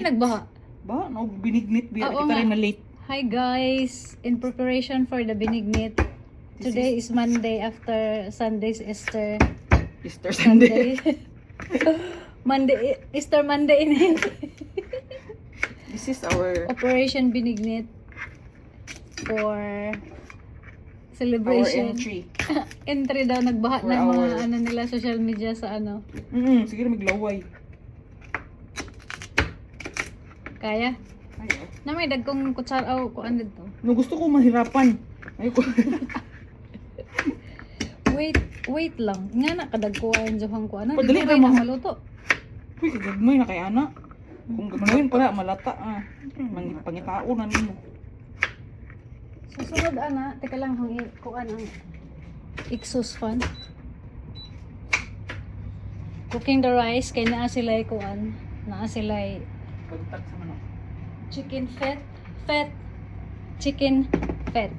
Nagbaha. Ba? No, binignit biya. Oo Kita nga. rin na late. Hi guys! In preparation for the binignit. Today is Monday after Sunday's Easter Easter Sunday. Monday, Easter Monday na. This is our Operation Binignit for celebration. entry. Entry daw, nagbaha For ng mga our- ano nila, social media sa ano. Sige na maglaway. Kaya? Ay, oh. Na may dagkong kutsara o kuan dito. No, gusto ko mahirapan. Ay ko. Wait lang. Nga na kadagkuan johang kuan. Padali Dili ra, na ma. maluto. Uy, kagagmay na kay ana. Kung gagmawin pala malata pangitao na nimo. Susunod ana, teka lang hang kuan ang exhaust fan. Cooking the rice kay naa sila kuan, naa sila Pagtak sa manok. chicken chicken fat.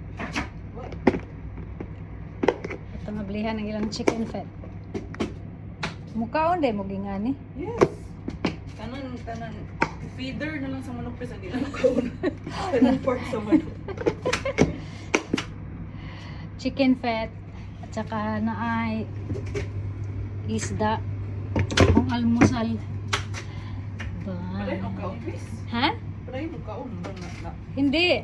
Ito nablihan ang ilang chicken fat. Mukhaon day mo gingani. Yes. Tanan feeder na lang sa manok pesa di lang kaon. Tanan part sa manok. Chicken fat at saka naay isda ang almusal. Palay Ba. no kaon, please. Ha? Palay no kaon na. Hindi.